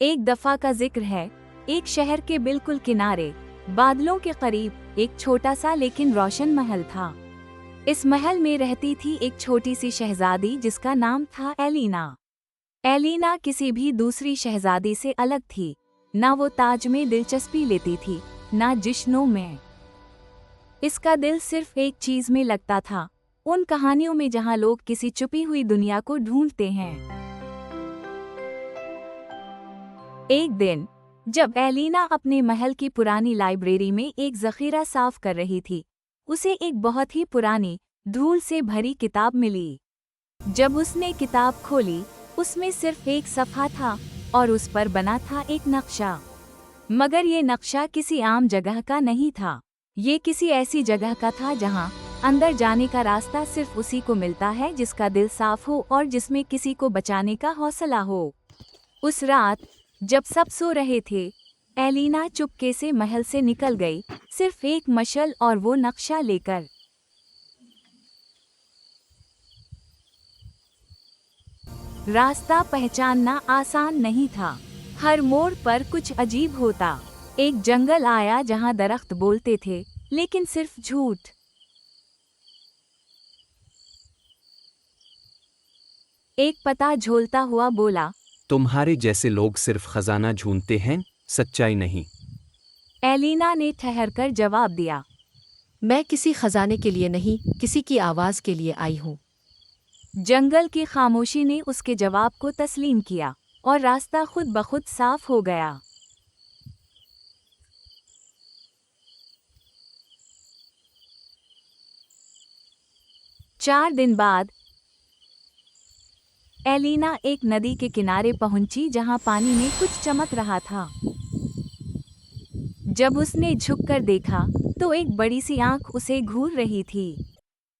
एक दफा का जिक्र है, एक शहर के बिल्कुल किनारे बादलों के करीब एक छोटा सा लेकिन रोशन महल था। इस महल में रहती थी एक छोटी सी शहजादी जिसका नाम था एलिना। एलिना किसी भी दूसरी शहजादी से अलग थी। ना वो ताज में दिलचस्पी लेती थी, ना जश्नों में। इसका दिल सिर्फ एक चीज में लगता था, उन कहानियों में जहाँ लोग किसी छुपी हुई दुनिया को ढूंढते हैं। एक दिन जब एलिना अपने महल की पुरानी लाइब्रेरी में एक जखीरा साफ कर रही थी, उसे एक बहुत ही पुरानी, धूल से भरी किताब मिली। जब उसने किताब खोली, उसमें सिर्फ एक सफ़ा था और उस पर बना था एक नक्शा। मगर ये नक्शा किसी आम जगह का नहीं था। ये किसी ऐसी जगह का था जहाँ अंदर जाने का रास्ता सिर्फ उसी को मिलता है जिसका दिल साफ हो और जिसमें किसी को बचाने का हौसला हो। उस रात जब सब सो रहे थे, एलिना चुपके से महल से निकल गई, सिर्फ एक मशल और वो नक्शा लेकर। रास्ता पहचानना आसान नहीं था। हर मोड़ पर कुछ अजीब होता। एक जंगल आया जहां दरख्त बोलते थे, लेकिन सिर्फ झूठ। एक पता झोलता हुआ बोला, तुम्हारे जैसे लोग सिर्फ खजाना ढूंढते हैं, सच्चाई नहीं। एलिना ने ठहरकर जवाब दिया, मैं किसी खजाने के लिए नहीं, किसी की आवाज के लिए आई हूँ। जंगल की खामोशी ने उसके जवाब को तस्लीम किया और रास्ता खुद ब खुद साफ हो गया। चार दिन बाद एलिना एक नदी के किनारे पहुंची जहां पानी में कुछ चमक रहा था। जब उसने झुककर देखा तो एक बड़ी सी आंख उसे घूर रही थी।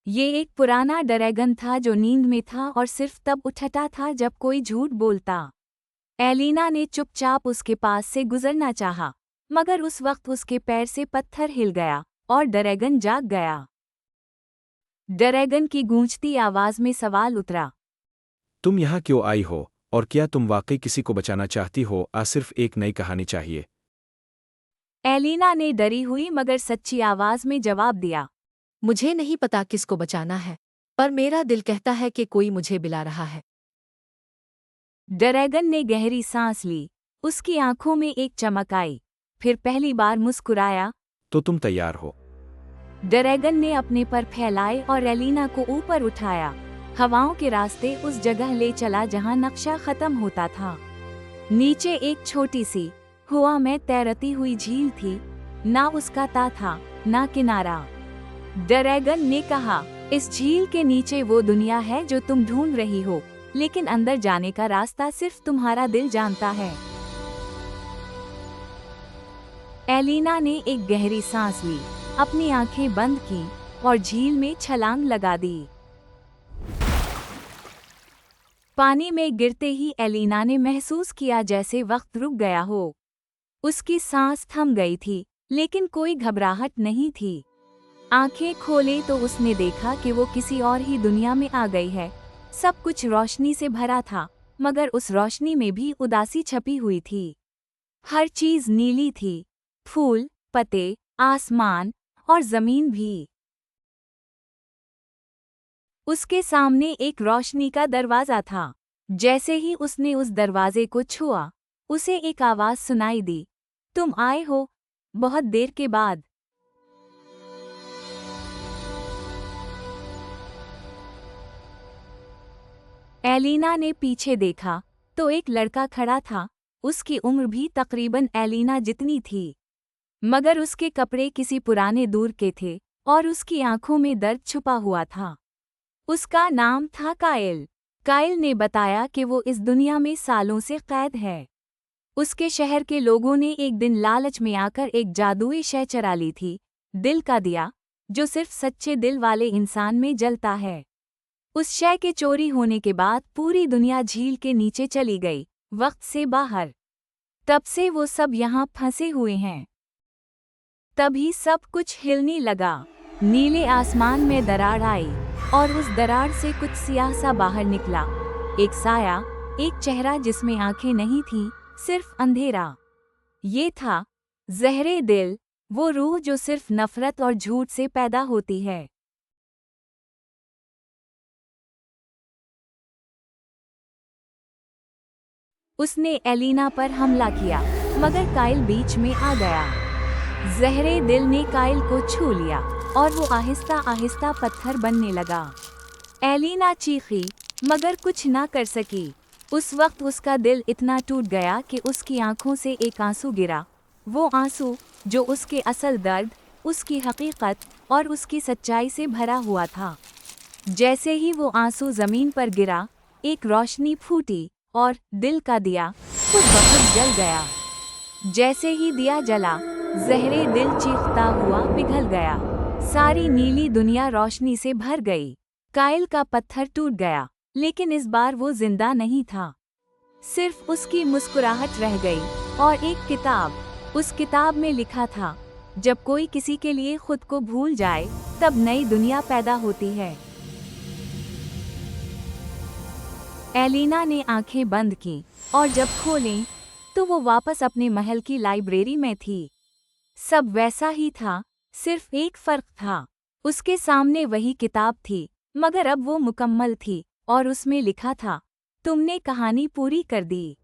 ये एक पुराना ड्रैगन था जो नींद में था और सिर्फ तब उठता था जब कोई झूठ बोलता। एलिना ने चुपचाप उसके पास से गुजरना चाहा, मगर उस वक्त उसके पैर से पत्थर हिल गया और ड्रैगन जाग गया। ड्रैगन की गूंजती आवाज में सवाल उतरा, तुम यहाँ क्यों आई हो, और क्या तुम वाकई किसी को बचाना चाहती हो, सिर्फ एक नई कहानी चाहिए? एलिना ने डरी हुई मगर सच्ची आवाज में जवाब दिया, मुझे नहीं पता किसको बचाना है, पर मेरा दिल कहता है कि कोई मुझे बुला रहा है। ड्रैगन ने गहरी सांस ली। उसकी आंखों में एक चमक आई, फिर पहली बार मुस्कुराया। तो तुम तैयार हो? ड्रैगन ने अपने पर फैलाए और एलिना को ऊपर उठाया। हवाओं के रास्ते उस जगह ले चला जहां नक्शा खत्म होता था। नीचे एक छोटी सी हवा में तैरती हुई झील थी। ना उसका ता था, ना किनारा। ड्रैगन ने कहा, इस झील के नीचे वो दुनिया है जो तुम ढूंढ रही हो, लेकिन अंदर जाने का रास्ता सिर्फ तुम्हारा दिल जानता है। एलिना ने एक गहरी सांस ली, अपनी आंखें बंद की और झील में छलांग लगा दी। पानी में गिरते ही एलिना ने महसूस किया जैसे वक्त रुक गया हो। उसकी सांस थम गई थी, लेकिन कोई घबराहट नहीं थी। आंखें खोले तो उसने देखा कि वो किसी और ही दुनिया में आ गई है। सब कुछ रोशनी से भरा था, मगर उस रोशनी में भी उदासी छपी हुई थी। हर चीज नीली थी, फूल, पत्ते, आसमान और जमीन भी। उसके सामने एक रोशनी का दरवाजा था। जैसे ही उसने उस दरवाजे को छुआ, उसे एक आवाज सुनाई दी, तुम आए हो, बहुत देर के बाद। एलिना ने पीछे देखा तो एक लड़का खड़ा था। उसकी उम्र भी तकरीबन एलिना जितनी थी, मगर उसके कपड़े किसी पुराने दूर के थे और उसकी आंखों में दर्द छुपा हुआ था। उसका नाम था काइल। काइल ने बताया कि वो इस दुनिया में सालों से कैद है। उसके शहर के लोगों ने एक दिन लालच में आकर एक जादुई शय चरा ली थी, दिल का दिया, जो सिर्फ सच्चे दिल वाले इंसान में जलता है। उस शय के चोरी होने के बाद पूरी दुनिया झील के नीचे चली गई, वक्त से बाहर। तब से वो सब यहाँ फंसे हुए हैं। तभी सब कुछ हिलने लगा। नीले आसमान में दरार आई और उस दरार से कुछ सियाह सा बाहर निकला। एक साया, एक चेहरा जिसमें आंखें नहीं थीं, सिर्फ अंधेरा। ये था ज़हरे दिल, वो रूह जो सिर्फ नफरत और झूठ से पैदा होती है। उसने एलिना पर हमला किया, मगर काइल बीच में आ गया। ज़हरे दिल ने काइल को छू लिया और वो आहिस्ता आहिस्ता पत्थर बनने लगा। एलिना चीखी, मगर कुछ ना कर सकी। उस वक्त उसका दिल इतना टूट गया कि उसकी आंखों से एक आंसू गिरा, वो आंसू जो उसके असल दर्द, उसकी हकीकत और उसकी सच्चाई से भरा हुआ था। जैसे ही वो आंसू जमीन पर गिरा, एक रोशनी फूटी और दिल का दिया खुद ब खुद जल गया। जैसे ही दिया जला, ज़हरे दिल चीखता हुआ पिघल गया। सारी नीली दुनिया रोशनी से भर गई। काइल का पत्थर टूट गया, लेकिन इस बार वो जिंदा नहीं था। सिर्फ उसकी मुस्कुराहट रह गई और एक किताब। उस किताब में लिखा था, जब कोई किसी के लिए खुद को भूल जाए, तब नई दुनिया पैदा होती है। एलिना ने आंखें बंद की और जब खोलीं, तो वो वापस अपने महल की लाइब्रेरी में थी। सब वैसा ही था, सिर्फ एक फर्क था। उसके सामने वही किताब थी, मगर अब वो मुकम्मल थी और उसमें लिखा था, तुमने कहानी पूरी कर दी।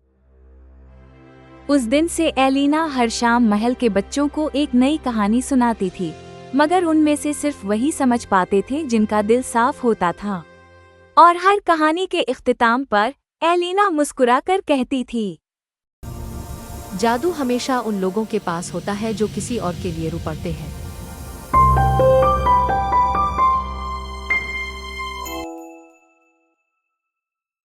उस दिन से एलिना हर शाम महल के बच्चों को एक नई कहानी सुनाती थी, मगर उनमें से सिर्फ वही समझ पाते थे जिनका दिल साफ होता था। और हर कहानी के इख्तिताम पर एलिना मुस्कुराकर कहती थी, जादू हमेशा उन लोगों के पास होता है जो किसी और के लिए रो पड़ते हैं।